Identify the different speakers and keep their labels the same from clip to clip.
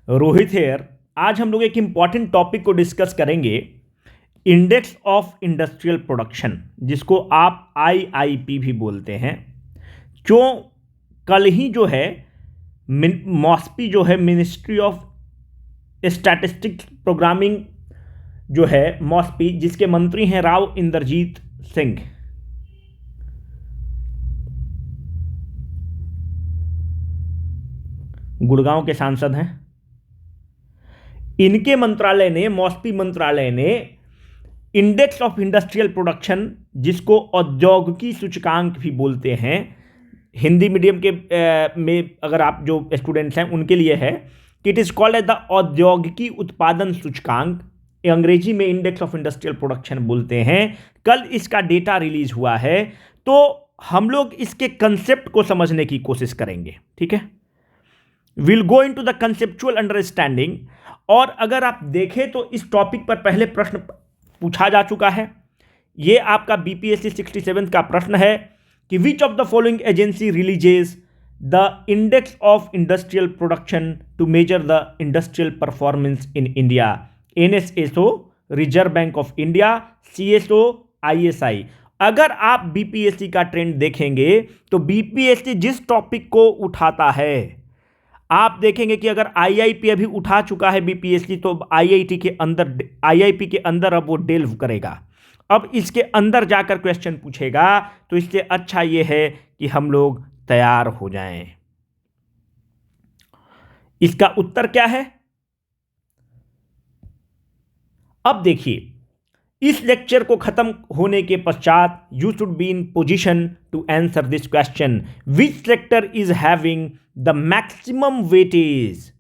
Speaker 1: Rohit hair. आज हम लोग एक इंपॉर्टेंट टॉपिक को डिस्कस करेंगे, इंडेक्स ऑफ इंडस्ट्रियल प्रोडक्शन, जिसको आप आईआईपी भी बोलते हैं। जो कल ही जो है मॉस्पी जो है, मिनिस्ट्री ऑफ स्टैटिस्टिक्स प्रोग्रामिंग जो है मॉस्पी, जिसके मंत्री हैं राव इंद्रजीत सिंह, गुड़गांव के सांसद हैं। इनके मंत्रालय ने, मॉस्पी मंत्रालय ने इंडेक्स ऑफ इंडस्ट्रियल प्रोडक्शन, जिसको औद्योगिकी सूचकांक भी बोलते हैं, हिंदी मीडियम के में अगर आप जो स्टूडेंट्स हैं उनके लिए है कि it is called as the औद्योगिकी उत्पादन सूचकांक, अंग्रेजी में इंडेक्स ऑफ इंडस्ट्रियल प्रोडक्शन बोलते हैं। कल इसका डेटा रिलीज हुआ है, तो हम लोग इसके कंसेप्ट को समझने की कोशिश करेंगे। ठीक है, will go into the conceptual understanding. और अगर आप देखें तो इस टॉपिक पर पहले प्रश्न पूछा जा चुका है। यह आपका बीपीएससी 67 का प्रश्न है कि which of the following agency releases the index of industrial production to measure the industrial performance in India? NSSO, Reserve Bank of India, CSO, ISI. अगर आप बीपीएससी का ट्रेंड देखेंगे तो बीपीएससी जिस टॉपिक को उठाता है, आप देखेंगे कि अगर आईआईपी अभी उठा चुका है बीपीएससी, तो आईआईटी के अंदर, आईआईपी के अंदर अब वो डेल्व करेगा, अब इसके अंदर जाकर क्वेश्चन पूछेगा। तो इससे अच्छा ये है कि हम लोग तैयार हो जाएं। इसका उत्तर क्या है? अब देखिए, इस लेक्चर को खत्म होने के पश्चात you should be in position to answer this question, which sector is having the maximum weightage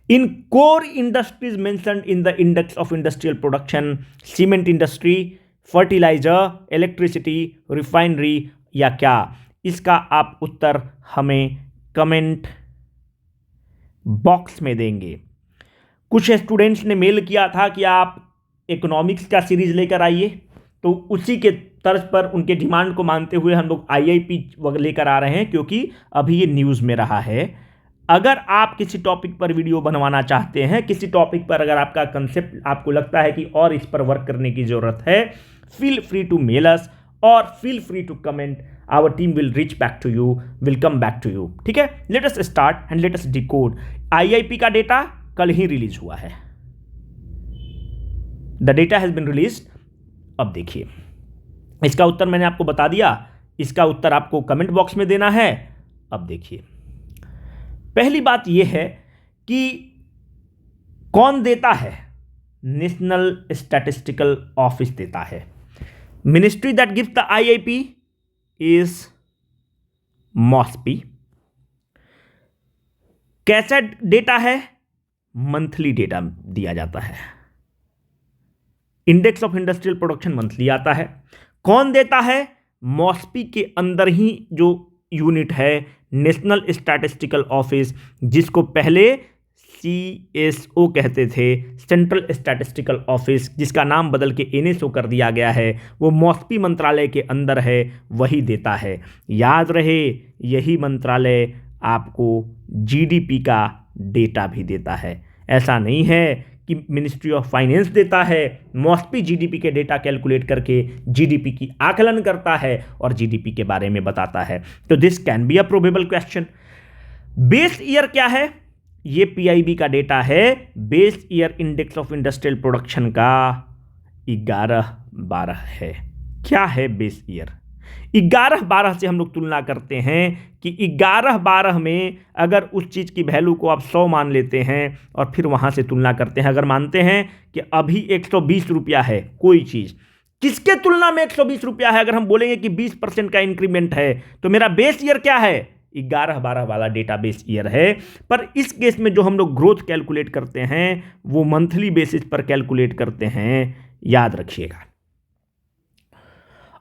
Speaker 1: in core industries mentioned in the index of industrial production? Cement industry, fertiliser, electricity, refinery या क्या? इसका आप उत्तर हमें comment box में देंगे। कुछ students ने mail किया था कि आप इकोनॉमिक्स का सीरीज लेकर आइए, तो उसी के तर्ज पर उनके डिमांड को मानते हुए हम लोग आईआईपी लेकर आ रहे हैं, क्योंकि अभी ये न्यूज़ में रहा है। अगर आप किसी टॉपिक पर वीडियो बनवाना चाहते हैं, किसी टॉपिक पर अगर आपका कंसेप्ट आपको लगता है कि और इस पर वर्क करने की ज़रूरत है, feel free to mail us और feel free to comment. Our team will reach back to you, will come back to you. ठीक है, let us start and let us decode. IIP का डेटा कल ही रिलीज हुआ है, the data has been release. अब देखिए, इसका उत्तर मैंने आपको बता दिया, इसका उत्तर आपको कमेंट बॉक्स में देना है। अब देखिए, पहली बात यह है कि कौन देता है? नेशनल स्टैटिस्टिकल ऑफिस देता है। Ministry that gives the IIP is MOSPI. कैसा डेटा है? मंथली डेटा दिया जाता है। Index of industrial production monthly आता है। कौन देता है? मॉस्पी के अंदर ही जो यूनिट है, नेशनल स्टैटिस्टिकल ऑफिस, जिसको पहले सीएसओ कहते थे, सेंट्रल स्टैटिस्टिकल ऑफिस, जिसका नाम बदल के एनएसओ कर दिया गया है, वो मॉस्पी मंत्रालय के अंदर है, वही देता है। याद रहे, यही मंत्रालय आपको जीडीपी का डेटा भी देता है। ऐसा नहीं है कि मिनिस्ट्री ऑफ फाइनेंस देता है, मॉस्पी जीडीपी के डेटा कैलकुलेट करके जीडीपी की आकलन करता है और जीडीपी के बारे में बताता है। तो this can be a probable question. Base year क्या है? ये पीआईबी का डेटा है। Base year index of industrial production का 11-12 है। क्या है बेस ईयर? 11-12 से हम लोग तुलना करते हैं कि 11-12 में अगर उस चीज़ की वैल्यू को आप 100 मान लेते हैं और फिर वहाँ से तुलना करते हैं। अगर मानते हैं कि अभी 120 रुपया है कोई चीज़, किसके तुलना में 120 रुपया है? अगर हम बोलेंगे कि 20% का इंक्रीमेंट है, तो मेरा बेस ईयर क्या है? 11-12 वाला डेटा बेस ईयर है। पर इस केस में जो हम लोग ग्रोथ कैलकुलेट करते हैं वो मंथली बेसिस पर कैलकुलेट करते हैं, याद रखिएगा।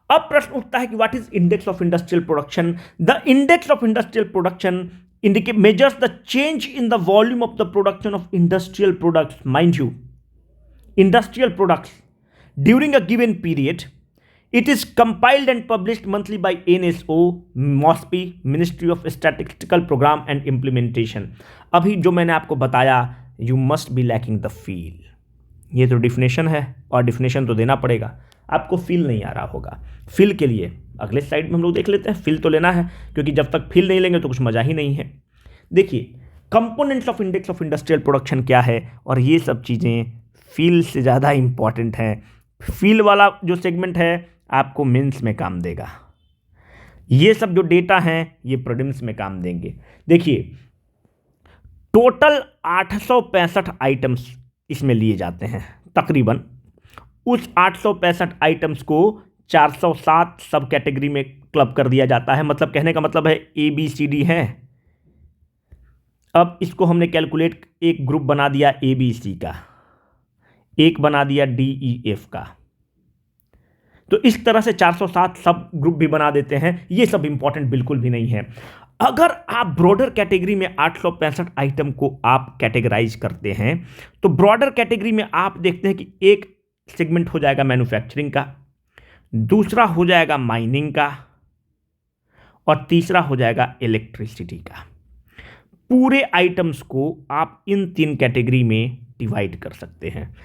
Speaker 1: अब प्रश्न उठता है कि what is index of industrial production? The index of industrial production indicate measures the change in the volume of the production of industrial products. Mind you, industrial products during a given period It is compiled and published monthly by NSO, MOSPI, Ministry of Statistical Program and Implementation. अभी जो मैंने आपको बताया, you must be lacking the feel. ये तो definition है और definition तो देना पड़ेगा, आपको फील नहीं आ रहा होगा. फील के लिए अगले स्लाइड में हम लोग देख लेते हैं. फील तो लेना है, क्योंकि जब तक फील नहीं लेंगे तो कुछ मजा ही नहीं है. देखिए, components of index of industrial production क्या है, और ये सब चीज़ें फील से ज़्यादा इंपॉर्टेंट हैं. फील वाला जो सेगमेंट है आपको मेंस में काम देगा. ये सब जो डेटा हैं ये प्रीलिम्स में काम देंगे. देखिए, टोटल 865 आइटम्स इसमें लिए जाते हैं तकरीबन. उस 865 आइटम्स को 407 सब कैटेगरी में क्लब कर दिया जाता है. मतलब कहने का मतलब है ABCD है. अब इसको हमने कैलकुलेट, एक ग्रुप बना दिया ABC का, एक बना दिया DEF का. तो इस तरह से 407 सब ग्रुप भी बना देते हैं. ये सब इंपॉर्टेंट बिल्कुल भी नहीं है. अगर आप ब्रॉडर कैटेगरी में 865 आइटम को आप कैटेगराइज करते हैं, तो ब्रॉडर कैटेगरी में आप देखते हैं कि एक सेगमेंट हो जाएगा मैन्युफैक्चरिंग का, दूसरा हो जाएगा माइनिंग का, और तीसरा हो जाएगा इलेक्ट्रिसिटी का. पूरे आइटम्स को आप इन 3 कैटेगरी में डिवाइड कर सकते हैं.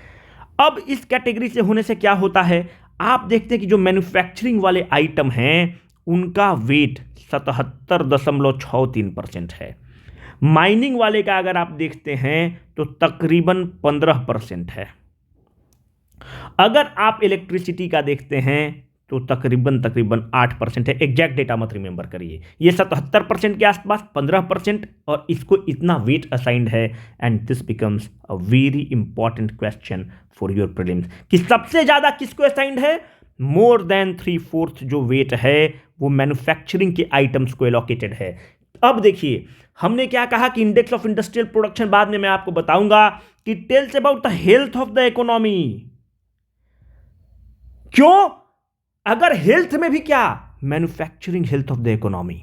Speaker 1: अब इस कैटेगरी से होने से क्या होता है, आप देखते हैं कि जो मैन्युफैक्चरिंग वाले आइटम हैं उनका वेट 77.63% है. माइनिंग वाले का अगर आप देखते हैं तो तकरीबन 15% है. अगर आप इलेक्ट्रिसिटी का देखते हैं तो तकरीबन 8% है. एग्जैक्ट डेटा मत रिमेंबर करिए. ये 77% के आसपास, 15%, और इसको इतना वेट असाइंड है. And this becomes a very important question for your prelims कि सबसे ज़्यादा किसको असाइंड है. मोर देन 3/4 जो वेट है वो मैन्युफैक्चरिंग के आइटम्स को एलोकेटेड है. अब देखिए, हमने क्या कहा कि इंडेक्स ऑफ इंडस्ट्रियल प्रोडक्शन बाद में मैं आपको बताऊंगा कि tells about the health of the economy. क्यों? अगर हेल्थ में भी क्या, manufacturing health of the economy.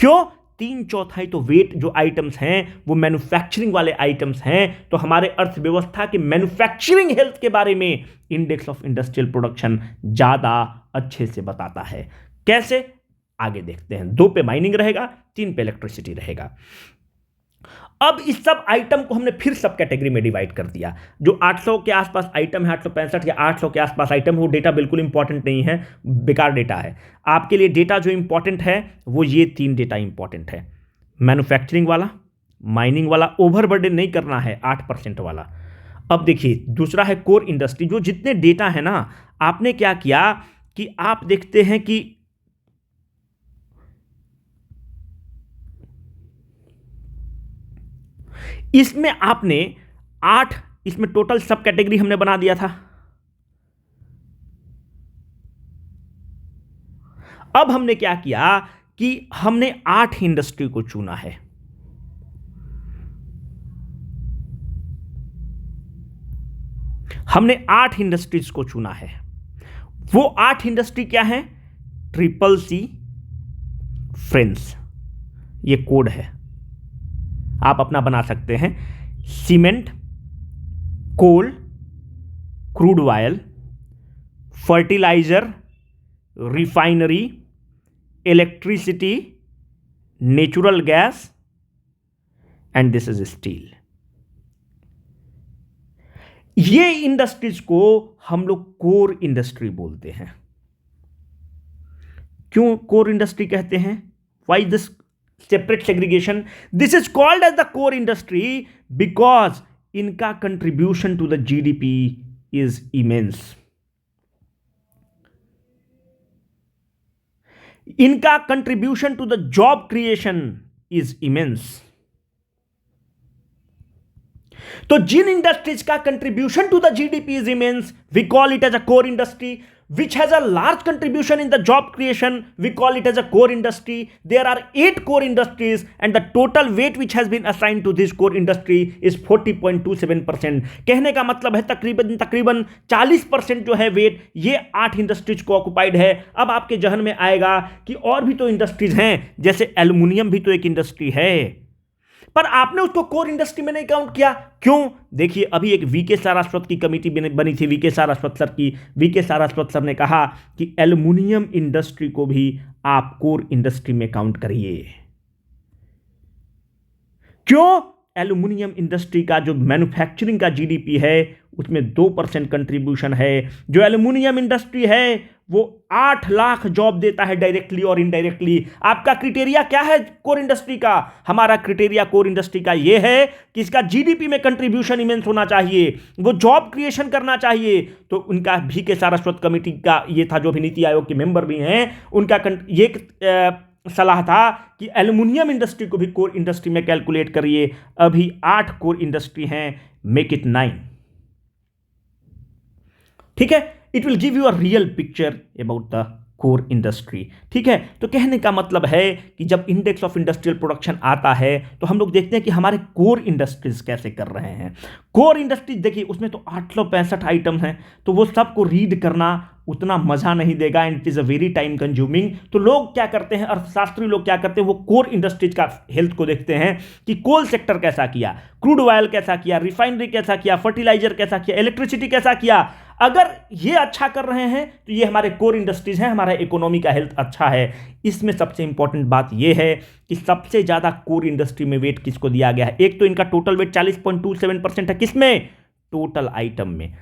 Speaker 1: क्यों? 3/4 तो वेट जो आइटम्स हैं वो मैन्युफैक्चरिंग वाले आइटम्स हैं. तो हमारे अर्थव्यवस्था के मैन्युफैक्चरिंग हेल्थ के बारे में इंडेक्स ऑफ इंडस्ट्रियल प्रोडक्शन ज्यादा अच्छे से बताता है. कैसे, आगे देखते हैं. 2 पे माइनिंग रहेगा, 3 पे इलेक्ट्रिसिटी रहेगा. अब इस सब आइटम को हमने फिर सब कैटेगरी में डिवाइड कर दिया. जो 800 के आसपास आइटम है, 865 या 800 के आसपास आइटम, वो डेटा बिल्कुल इंपॉर्टेंट नहीं है, बेकार डेटा है. आपके लिए डेटा जो इंपॉर्टेंट है वो ये 3 डेटा इंपॉर्टेंट है. मैन्युफैक्चरिंग वाला, माइनिंग वाला, ओवरबर्डन नहीं करना है 8% वाला. अब देखिए, दूसरा है कोर इंडस्ट्री. जो जितने डेटा है ना, आपने क्या किया कि आप देखते हैं कि इसमें आपने 8, इसमें टोटल सब कैटेगरी हमने बना दिया था. अब हमने क्या किया कि हमने 8 इंडस्ट्री को चुना है. हमने 8 इंडस्ट्रीज को चुना है. वो 8 इंडस्ट्री क्या है? CCC फ्रेंड्स, ये कोड है, आप अपना बना सकते हैं. Cement, coal, crude oil, fertiliser, refinery, electricity, natural gas, and this is steel. ये इंडस्ट्रीज को हम लोग कोर इंडस्ट्री बोलते हैं. क्यों कोर इंडस्ट्री कहते हैं? Why this separate segregation? This is called as the core industry because इनका contribution to the GDP is immense. इनका contribution to the job creation is immense. तो जिन इंडस्ट्रीज का contribution to the GDP is immense, we call it as a core industry. Which has a large contribution in the job creation, we call it as a core industry. There are 8 core industries and the total weight which has been assigned to this core industry is 40.27%. कहने का मतलब है तकरीबन 40% जो है wait ये 8 industries को occupied है. अब आपके जहन में आएगा कि और भी तो इंडस्ट्रीज हैं, जैसे एल्युमिनियम भी तो एक इंडस्ट्री है. पर आपने उसको कोर इंडस्ट्री में नहीं काउंट किया, क्यों? देखिए, अभी एक वीके सारस्वत की कमेटी बनी थी, वीके सारस्वत सर की। वीके सारस्वत सर ने कहा कि एल्युमिनियम इंडस्ट्री को भी आप कोर इंडस्ट्री में काउंट करिए। क्यों? एल्युमिनियम इंडस्ट्री का जो मैन्युफैक्चरिंग का जीडीपी है उसमें 2% कंट्रीब्यूशन है। जो एल्युमिनियम इंडस्ट्री है वो 8 लाख जॉब देता है डायरेक्टली और इनडायरेक्टली। आपका क्राइटेरिया क्या है कोर इंडस्ट्री का? हमारा क्राइटेरिया कोर इंडस्ट्री का ये है कि इसका जीडीपी में कंट्रीब्यूशन इमेंस होना चाहिए, वो जॉब क्रिएशन करना चाहिए। तो उनका वीके सारस्वत कमेटी का ये था, जो भी नीति आयोग के मेंबर भी हैं, उनका ये सलाह था कि एल्युमिनियम इंडस्ट्री को भी कोर इंडस्ट्री में कैलकुलेट करिए। अभी 8 कोर इंडस्ट्री हैं, मेक इट 9। ठीक है, it will give you a real picture about the core industry. ठीक है, तो कहने का मतलब है कि जब इंडेक्स ऑफ इंडस्ट्रियल प्रोडक्शन आता है तो हम लोग देखते हैं कि हमारे कोर इंडस्ट्रीज कैसे कर रहे हैं। कोर इंडस्ट्रीज देखिए, उसमें तो 865 आइटम हैं, तो वो सबको रीड करना उतना मजा नहीं देगा and it is a very time consuming. तो लोग क्या करते हैं, अर्थशास्त्री लोग क्या करते हैं, वो कोर इंडस्ट्रीज का हेल्थ को देखते हैं कि कोल सेक्टर कैसा किया, क्रूड ऑयल कैसा किया, रिफाइनरी कैसा किया, फर्टिलाइजर कैसा किया, इलेक्ट्रिसिटी कैसा किया। अगर ये अच्छा कर रहे हैं तो ये हमारे कोर इंडस्ट्रीज हैं, हमारा इकोनॉमी का हेल्थ अच्छा है। इसमें सबसे इंपॉर्टेंट बात यह है कि सबसे ज्यादा कोर इंडस्ट्री में वेट किसको दिया गया है? एक तो इनका टोटल वेट 40.27% है। किसमें? टोटल आइटम में।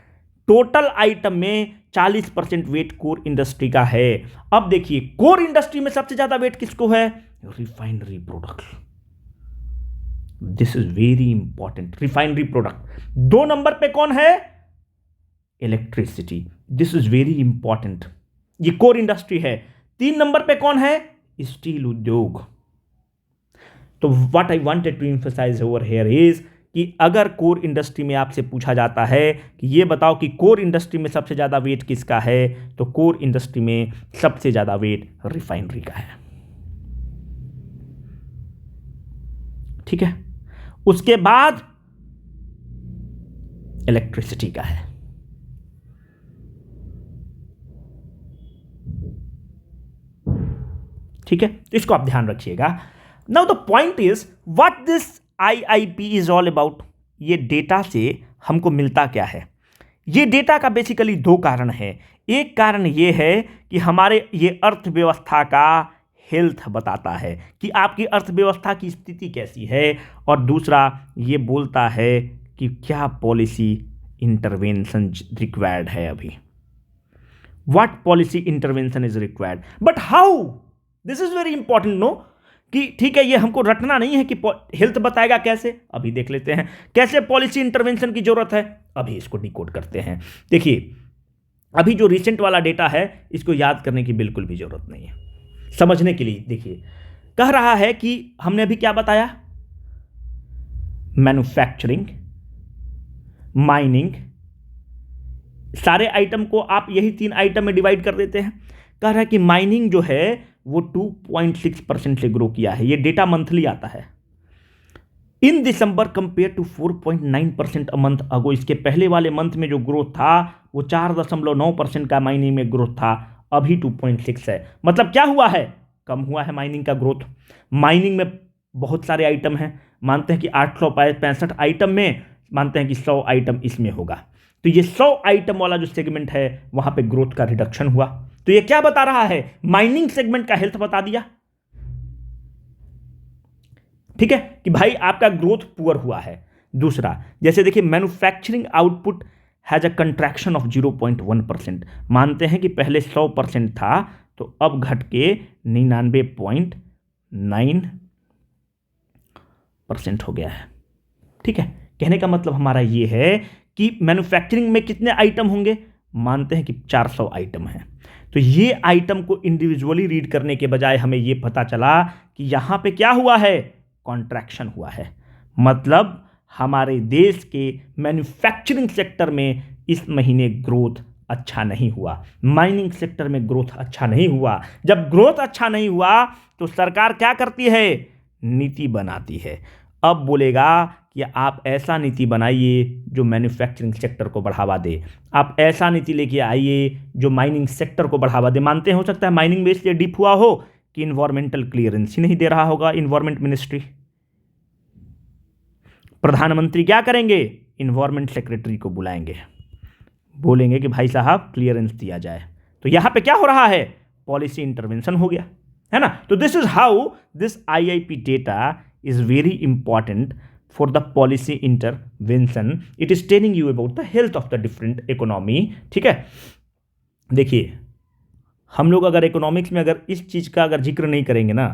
Speaker 1: टोटल आइटम में 40% वेट कोर इंडस्ट्री का है। अब देखिए, कोर इंडस्ट्री में सबसे ज्यादा वेट किसको है? Refinery product. This is very important, refinery product. 2 number पे कौन है? Electricity. This is very important, ये कोर इंडस्ट्री है। 3 नंबर पे कौन है? स्टील उद्योग। तो what I wanted to emphasise over here is कि अगर कोर इंडस्ट्री में आपसे पूछा जाता है कि ये बताओ कि कोर इंडस्ट्री में सबसे ज्यादा वेट किसका है, तो कोर इंडस्ट्री में सबसे ज्यादा वेट रिफाइनरी का है। ठीक है, उसके बाद इलेक्ट्रिसिटी का है। ठीक है, तो इसको आप ध्यान रखिएगा। Now the point is what this IIP is all about. ये डेटा से हमको मिलता क्या है? ये डेटा का बेसिकली 2 कारण है। एक कारण ये है कि हमारे ये अर्थव्यवस्था का हेल्थ बताता है कि आपकी अर्थव्यवस्था की स्थिति कैसी है, और दूसरा ये बोलता है कि क्या पॉलिसी इंटरवेंशन रिक्वायर्ड है अभी। What policy intervention is required, but how? This is very important नो, कि ठीक है, ये हमको रटना नहीं है कि हेल्थ बताएगा कैसे। अभी देख लेते हैं कैसे पॉलिसी इंटरवेंशन की जरूरत है। अभी इसको डिकोड करते हैं। देखिए, अभी जो रिसेंट वाला डेटा है इसको याद करने की बिल्कुल भी जरूरत नहीं है, समझने के लिए। देखिए, कह रहा है कि हमने अभी क्या बताया? मैन्युफैक्चरिंग, माइनिंग, सारे आइटम को आप यही 3 आइटम में डिवाइड कर देते हैं। कह रहा है कि माइनिंग जो है वो 2.6% से ग्रो किया है। ये डेटा मंथली आता है। In December compare to 4.9% a month ago. इसके पहले वाले मंथ में जो ग्रोथ था वो 4.9% का माइनिंग में ग्रोथ था, अभी 2.6 है। मतलब क्या हुआ है? कम हुआ है माइनिंग का ग्रोथ। माइनिंग में बहुत सारे आइटम हैं, मानते हैं कि 865 आइटम में मानते हैं कि 100 आइटम इसमें होगा। तो ये 100 आइटम वाला जो सेगमेंट है वहां पे ग्रोथ का रिडक्शन हुआ। तो ये क्या बता रहा है? माइनिंग सेगमेंट का हेल्थ बता दिया। ठीक है, कि भाई आपका ग्रोथ पुअर हुआ है। दूसरा, जैसे देखिए, manufacturing output has a contraction of 0.1%। मानते हैं कि पहले 100% था, तो अब घट के 99.9% हो गया है। ठीक है, कहने का मतलब हमारा ये है कि मैन्युफैक्चरिंग में कितने आइटम होंगे? मानते हैं कि 400 आइटम हैं। तो ये आइटम को इंडिविजुअली रीड करने के बजाय हमें ये पता चला कि यहां पे क्या हुआ है? कॉन्ट्रैक्शन हुआ है। मतलब हमारे देश के मैन्युफैक्चरिंग सेक्टर में इस महीने ग्रोथ अच्छा नहीं हुआ, माइनिंग सेक्टर में ग्रोथ अच्छा नहीं हुआ। जब ग्रोथ अच्छा नहीं हुआ तो सरकार क्या करती है? नीति बनाती है। अब बोलेगा कि आप ऐसा नीति बनाइए जो मैन्युफैक्चरिंग सेक्टर को बढ़ावा दे, आप ऐसा नीति लेके आइए जो माइनिंग सेक्टर को बढ़ावा दे। मानते हैं हो सकता है माइनिंग में इसलिए डिप हुआ हो कि इन्वायरमेंटल क्लियरेंस ही नहीं दे रहा होगा इन्वायरमेंट मिनिस्ट्री। प्रधानमंत्री क्या करेंगे, इन्वायरमेंट सेक्रेटरी को बुलाएंगे, बोलेंगे कि भाई साहब क्लियरेंस दिया जाए। तो यहां पे क्या हो रहा है, पॉलिसी इंटरवेंशन हो गया, है ना। तो this is how this IIP data is very important for the policy intervention. It is telling you about the health of the different economy. ठीक है, देखिए हम लोग अगर इकोनॉमिक्स में अगर इस चीज़ का अगर जिक्र नहीं करेंगे ना,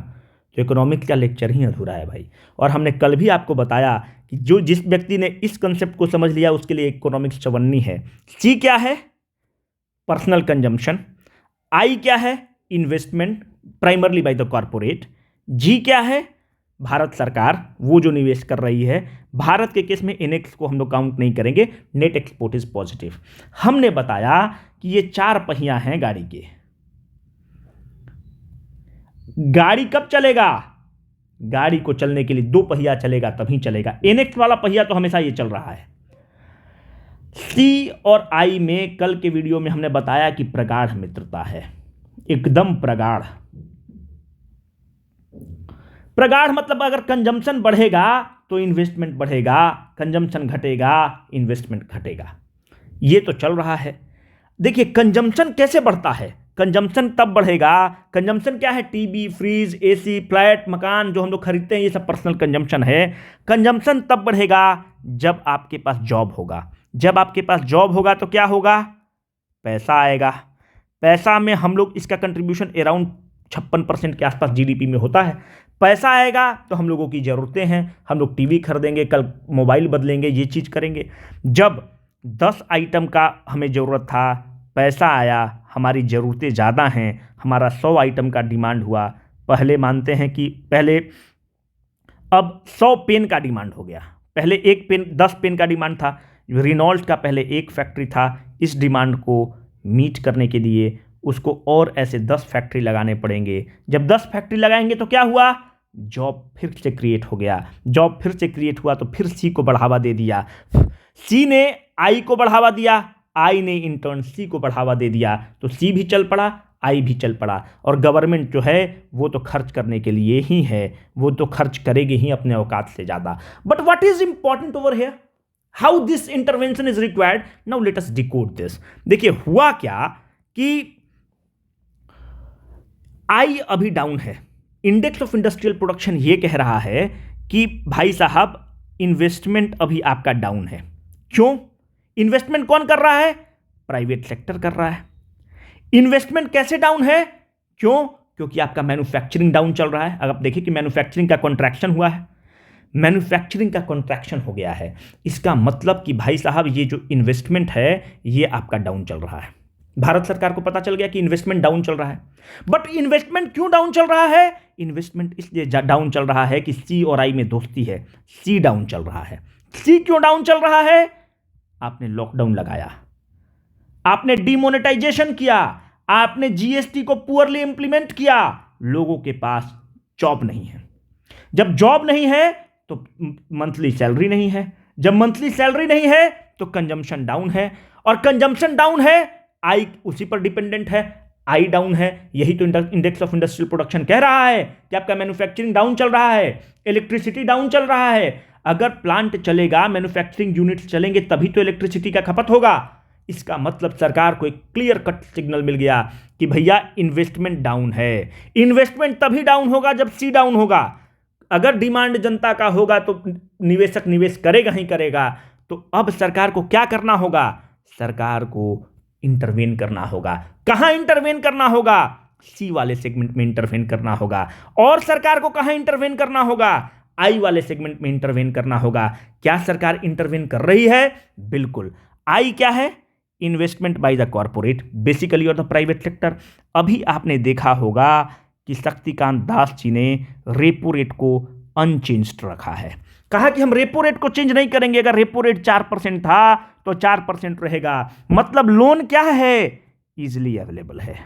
Speaker 1: तो इकोनॉमिक्स का लेक्चर ही अधूरा है भाई। और हमने कल भी आपको बताया कि जो जिस व्यक्ति ने इस कंसेप्ट को समझ लिया उसके लिए इकोनॉमिक्स चवन्नी है। सी क्या है, पर्सनल कंजम्पशन। आई क्या है, investment primarily by the corporate. G क्या है, भारत सरकार वो जो निवेश कर रही है। भारत के केस में इनेक्स को हम लोग काउंट नहीं करेंगे, नेट एक्सपोर्ट इज पॉजिटिव। हमने बताया कि ये 4 पहिया हैं गाड़ी के। गाड़ी कब चलेगा, गाड़ी को चलने के लिए 2 पहिया चलेगा तभी चलेगा। इनेक्स वाला पहिया तो हमेशा ये चल रहा है। सी और आई में कल के वीडियो में हमने बताया कि प्रगाढ़ मित्रता है, एकदम प्रगाढ़। प्रगाढ़ मतलब अगर कंजम्पशन बढ़ेगा तो इन्वेस्टमेंट बढ़ेगा, कंजम्पशन घटेगा इन्वेस्टमेंट घटेगा। ये तो चल रहा है। देखिए कंजम्पशन कैसे बढ़ता है, कंजम्पशन तब बढ़ेगा, कंजम्पशन क्या है, टीवी, फ्रिज, एसी, फ्लैट, मकान जो हम लोग खरीदते हैं, ये सब पर्सनल कंजम्पशन है। कंजम्पशन तब बढ़ेगा जब आपके पास जॉब होगा। जब आपके पास जॉब होगा तो क्या होगा, पैसा आएगा। पैसा में हम लोग इसका कंट्रीब्यूशन अराउंड 56% के आसपास जीडीपी में होता है। पैसा आएगा तो हम लोगों की ज़रूरतें हैं, हम लोग टीवी खरीदेंगे, कल मोबाइल बदलेंगे, ये चीज़ करेंगे। जब 10 आइटम का हमें ज़रूरत था, पैसा आया, हमारी ज़रूरतें ज़्यादा हैं, हमारा 100 आइटम का डिमांड हुआ। पहले मानते हैं कि पहले अब 100 पेन का डिमांड हो गया। पहले एक पेन 10 पेन का डिमांड था, रिनॉल्ट का पहले एक फैक्ट्री था। इस डिमांड को मीट करने के लिए उसको और ऐसे 10 फैक्ट्री लगाने पड़ेंगे। जब 10 फैक्ट्री लगाएंगे तो क्या हुआ, जॉब फिर से क्रिएट हो गया। जॉब फिर से क्रिएट हुआ तो फिर सी को बढ़ावा दे दिया, सी ने आई को बढ़ावा दिया, आई ने इंटर्न सी को बढ़ावा दे दिया, तो सी भी चल पड़ा, आई भी चल पड़ा। और गवर्नमेंट जो है वो तो खर्च करने के लिए ही है, वो तो खर्च करेगी ही अपने औकात से ज़्यादा। But what is important over here, how this intervention is required. Now let us decode this. देखिए हुआ क्या कि आई अभी डाउन है, इंडेक्स ऑफ इंडस्ट्रियल प्रोडक्शन ये कह रहा है कि भाई साहब इन्वेस्टमेंट अभी आपका डाउन है। क्यों, इन्वेस्टमेंट कौन कर रहा है, प्राइवेट सेक्टर कर रहा है। इन्वेस्टमेंट कैसे डाउन है, क्यों, क्योंकि आपका मैन्युफैक्चरिंग डाउन चल रहा है। अगर आप देखिए कि मैन्युफैक्चरिंग का कॉन्ट्रैक्शन हुआ है, मैन्युफैक्चरिंग का कॉन्ट्रैक्शन हो गया है, इसका मतलब कि भाई साहब ये जो इन्वेस्टमेंट है ये आपका डाउन चल रहा है। भारत सरकार को पता चल गया कि इन्वेस्टमेंट डाउन चल रहा है। बट इन्वेस्टमेंट क्यों डाउन चल रहा है, इन्वेस्टमेंट इसलिए डाउन चल रहा है कि सी और आई में दोस्ती है, सी डाउन चल रहा है। सी क्यों डाउन चल रहा है, आपने लॉकडाउन लगाया, आपने डिमोनेटाइजेशन किया, आपने जीएसटी को पुअरली इंप्लीमेंट किया, लोगों के पास जॉब नहीं है। जब जॉब नहीं है तो मंथली सैलरी नहीं है, जब मंथली सैलरी नहीं है तो कंजम्पशन डाउन है, और कंजम्पशन डाउन है, आई उसी पर डिपेंडेंट है, आई डाउन है। यही तो इंडेक्स ऑफ इंडस्ट्रियल प्रोडक्शन कह रहा है कि आपका मैन्युफैक्चरिंग डाउन चल रहा है, इलेक्ट्रिसिटी डाउन चल रहा है। अगर प्लांट चलेगा, मैन्युफैक्चरिंग यूनिट्स चलेंगे तभी तो इलेक्ट्रिसिटी का खपत होगा। इसका मतलब सरकार को एक क्लियर कट सिग्नल मिल गया कि भैया इन्वेस्टमेंट डाउन है। इन्वेस्टमेंट तभी डाउन होगा जब सी डाउन होगा। अगर डिमांड जनता का होगा तो निवेशक निवेश करेगा ही करेगा। तो अब सरकार को क्या करना होगा, सरकार को इंटरवेन करना होगा। कहां इंटरवेन करना होगा, सी वाले सेगमेंट में इंटरवेन करना होगा। और सरकार को कहां इंटरवेन करना होगा, आई वाले सेगमेंट में इंटरवेन करना होगा। क्या सरकार इंटरवेन कर रही है, बिल्कुल। आई क्या है, investment by the corporate basically और द प्राइवेट सेक्टर। अभी आपने देखा होगा कि शक्तिकांत दास जी ने रेपो रेट को अनचेंज्ड रखा है, कहा कि हम रेपो रेट को चेंज नहीं करेंगे। अगर रेपो रेट 4% था तो 4% रहेगा। मतलब लोन क्या है, इजिली अवेलेबल है।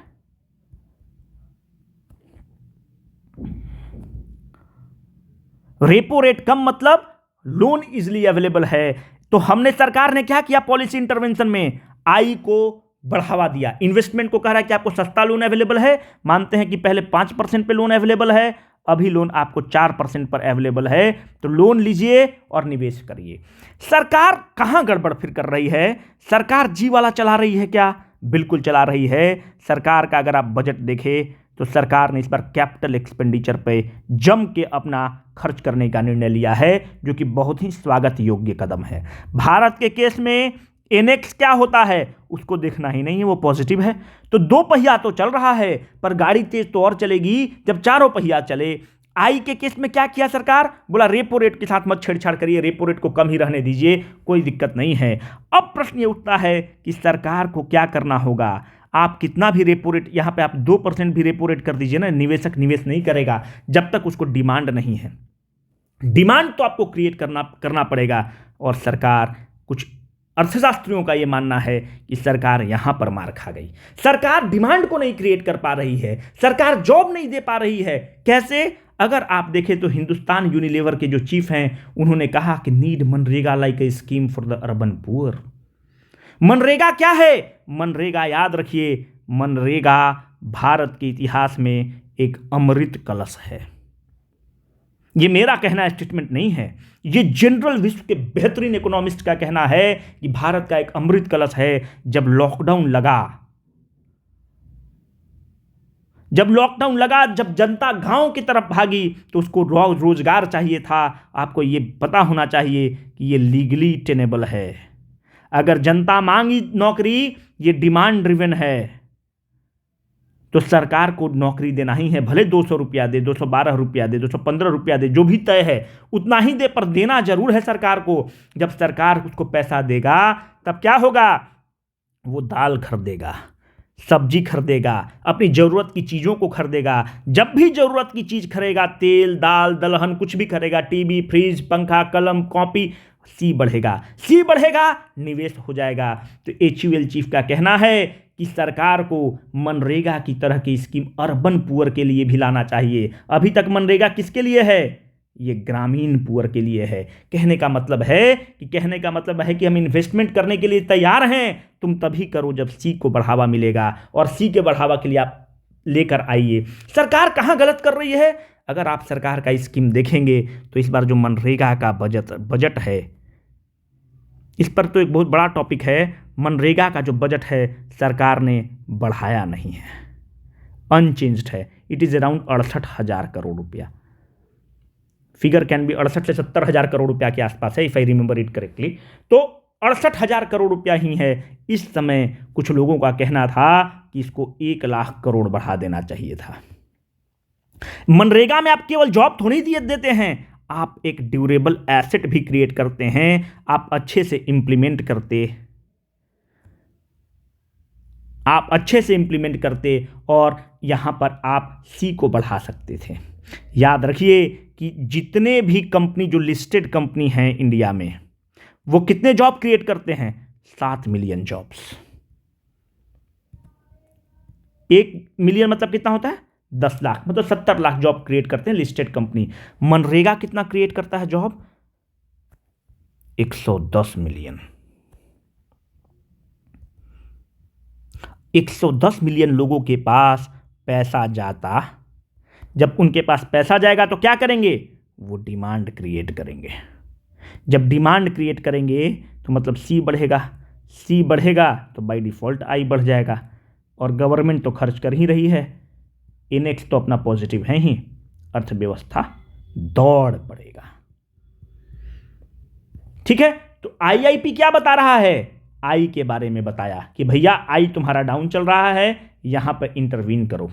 Speaker 1: रेपो रेट कम मतलब लोन इजिली अवेलेबल है। तो हमने, सरकार ने क्या किया पॉलिसी इंटरवेंशन में, आई को बढ़ावा दिया, इन्वेस्टमेंट को कह रहा है कि आपको सस्ता लोन अवेलेबल है। मानते हैं कि पहले 5% पे लोन अवेलेबल है, अभी लोन आपको 4% पर अवेलेबल है, तो लोन लीजिए और निवेश करिए। सरकार कहां गड़बड़ फिर कर रही है? सरकार जी वाला चला रही है क्या? बिल्कुल चला रही है। सरकार का अगर आप बजट देखें तो सरकार ने इस बार कैपिटल एक्सपेंडिचर पे जम के अपना खर्च करने का निर्णय लिया है, जो कि बहुत ही स्वागत योग्य कदम है। भारत के केस में एनेक्स क्या होता है उसको देखना ही नहीं है, वो पॉजिटिव है। तो 2 पहिया तो चल रहा है, पर गाड़ी तेज तो और चलेगी जब चारों पहिया चले। आई के केस में क्या किया सरकार? बोला रेपो रेट के साथ मत छेड़छाड़ करिए, रेपो रेट को कम ही रहने दीजिए, कोई दिक्कत नहीं है। अब प्रश्न ये उठता है कि सरकार को क्या करना होगा। आप कितना भी रेपो रेट, यहां पे आप 2% भी रेपो रेट कर दीजिए ना, निवेशक निवेश नहीं करेगा जब तक उसको डिमांड नहीं है। डिमांड तो आपको क्रिएट करना पड़ेगा। और सरकार, कुछ अर्थशास्त्रियों का यह मानना है कि सरकार यहां पर मार खा गई। सरकार डिमांड को नहीं क्रिएट कर पा रही है, सरकार जॉब नहीं दे पा रही है। कैसे? अगर आप देखें तो हिंदुस्तान यूनिलीवर के जो चीफ हैं, उन्होंने कहा कि need MNREGA like a scheme for the urban poor. MNREGA क्या है? मनरेगा याद रखिए, मनरेगा भारत के इतिहास में एक अमृत कलश है। यह मेरा कहना स्टेटमेंट नहीं है, यह जनरल विश्व के बेहतरीन इकोनॉमिस्ट का कहना है कि भारत का एक अमृत कलश है। जब लॉकडाउन लगा, जब जनता गांव की तरफ भागी, तो उसको रोजगार चाहिए था। आपको यह पता होना चाहिए कि यह लीगली टेनेबल है। अगर जनता मांगी नौकरी, ये डिमांड ड्रिवन है, तो सरकार को नौकरी देना ही है। भले 200 रुपया दे, 212 रुपया दे, 215 रुपया दे, जो भी तय है उतना ही दे, पर देना जरूर है सरकार को। जब सरकार उसको पैसा देगा तब क्या होगा? वो दाल खरीदेगा, सब्जी खरीदेगा, अपनी जरूरत की चीजों को खरीदेगा। जब भी जरूरत की चीज खरीदेगा, तेल, दाल, दलहन, कुछ भी खरीदेगा, टीवी, फ्रिज, पंखा, कलम, कॉपी, सी बढ़ेगा, निवेश हो जाएगा। तो HUL चीफ का कहना है कि सरकार को मनरेगा की तरह की स्कीम अर्बन पुअर के लिए भी लाना चाहिए। अभी तक मनरेगा किसके लिए है? ये ग्रामीण पुअर के लिए है। कहने का मतलब है कि हम इन्वेस्टमेंट करने के लिए तैयार हैं, तुम तभी करो जब सी को बढ़ावा मिलेगा, और सी के बढ़ावा के लिए आप लेकर आइए। सरकार कहां गलत कर रही है? अगर आप सरकार का स्कीम देखेंगे तो इस बार जो मनरेगा का बजट है, इस पर तो एक बहुत बड़ा टॉपिक है। मनरेगा का जो बजट है सरकार ने बढ़ाया नहीं है, अनचेंज्ड है। इट इज अराउंड 68,000 करोड़ रुपया। फिगर कैन बी 68 से 70,000 करोड़ रुपया के आसपास है, if I remember it correctly. तो 68,000 करोड़ रुपया ही है। इस समय कुछ लोगों का कहना था कि इसको 1 लाख करोड़ बढ़ा देना चाहिए था। मनरेगा में आप केवल जॉब थोड़ी देते हैं, आप एक ड्यूरेबल एसेट भी क्रिएट करते हैं। आप अच्छे से इंप्लीमेंट करते और यहां पर आप सी को बढ़ा सकते थे। याद रखिए कि जितने भी कंपनी, जो लिस्टेड कंपनी हैं इंडिया में, वो कितने जॉब क्रिएट करते हैं? 7 मिलियन जॉब्स। 1 मिलियन मतलब कितना होता है? 10 लाख, मतलब 70 लाख जॉब क्रिएट करते हैं लिस्टेड कंपनी। मनरेगा कितना क्रिएट करता है जॉब? 110 मिलियन। 110 मिलियन लोगों के पास पैसा जाता। जब उनके पास पैसा जाएगा तो क्या करेंगे? वो डिमांड क्रिएट करेंगे। जब डिमांड क्रिएट करेंगे तो मतलब सी बढ़ेगा तो बाय डिफॉल्ट आई बढ़ जाएगा। और गवर्नमेंट तो खर्च कर ही रही है, इनेक्स तो अपना पॉजिटिव है ही, अर्थव्यवस्था दौड़ पड़ेगा। ठीक है, तो IIP क्या बता रहा है? आई के बारे में बताया कि भैया आई तुम्हारा डाउन चल रहा है, यहां पर इंटरवीन करो।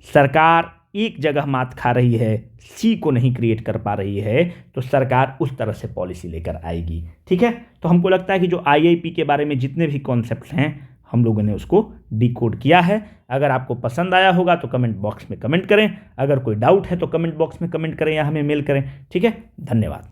Speaker 1: सरकार एक जगह मात खा रही है, सी को नहीं क्रिएट कर पा रही है, तो सरकार उस तरह से पॉलिसी लेकर आएगी। ठीक है, तो हमको लगता है कि जो IIP के बारे में जितने भी कॉन्सेप्ट्स हैं हम लोगों ने उसको डिकोड किया है। अगर आपको पसंद आया होगा तो कमेंट बॉक्स में कमेंट करें, अगर कोई डाउट है तो कमेंट बॉक्स में कमेंट करें या हमें मेल करें। ठीक है, धन्यवाद।